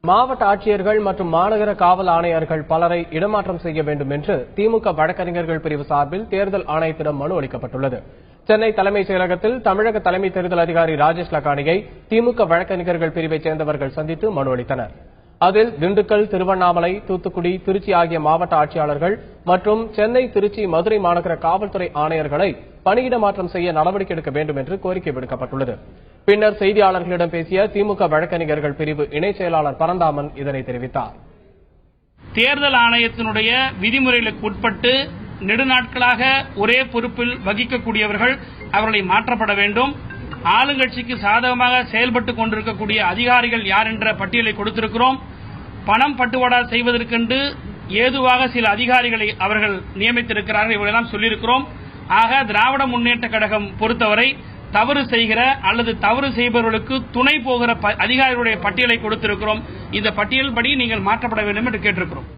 மாவட்ட ஆட்சியர்கள் மற்றும் மாநகர காவல் ஆணையர்கள் பலரை இடமாற்றம் செய்ய வேண்டும் என்று திமுக வழக்கறிஞர்கள் பிரிவு சார்பில் தேர்தல் ஆணையத்திடம் மனு அளிக்கப்பட்டுள்ளது. சென்னை தலைமைச் செயலகத்தில் தமிழக தலைமை தேர்தல் அதிகாரி ராஜேஷ் லக்கானியை திமுக வழக்கறிஞர்கள் பிரிவைச் சேர்ந்தவர்கள் சந்தித்து மனு அளித்தனர். அதில் திண்டுக்கல், திருவண்ணாமலை, தூத்துக்குடி, திருச்சி ஆகிய மாவட்ட ஆட்சியாளர்கள் மற்றும் சென்னை, திருச்சி, மதுரை மாநகர காவல்துறை ஆணையர்களை பணியிட மாற்றம் செய்ய நடவடிக்கை எடுக்க வேண்டும் என்று கோரிக்கை விடுக்கப்பட்டுள்ளது. பின்னர் செய்தியாளர்களிடம் பேசிய திமுக வழக்கறிஞர்கள் பிரிவு இணைச் செயலாளர் பரந்தாமன் இதனை தெரிவித்தார். தேர்தல் ஆணையத்தினுடைய விதிமுறைகளுக்கு உட்பட்டு நெடுநாட்களாக ஒரே பொறுப்பில் வகிக்கக்கூடியவர்கள் அவர்களை மாற்றப்பட வேண்டும். ஆளுங்கட்சிக்கு சாதகமாக செயல்பட்டுக் கொண்டிருக்கக்கூடிய அதிகாரிகள் யார் என்ற பட்டியலை கொடுத்திருக்கிறோம். பணம் பட்டுவாடா செய்வதற்கென்று ஏதுவாக சில அதிகாரிகளை அவர்கள் நியமித்திருக்கிறார்கள். இவர்களெல்லாம் சொல்லியிருக்கிறோம். ஆக திராவிட முன்னேற்ற கழகம் பொறுத்தவரை தவறு செய்கிற அல்லது தவறு செய்பவர்களுக்கு துணை போகிற அதிகாரிகளுடைய பட்டியலை கொடுத்திருக்கிறோம். இந்த பட்டியல் படி நீங்கள் மாற்றப்பட வேண்டும் என்று கேட்டிருக்கிறோம்.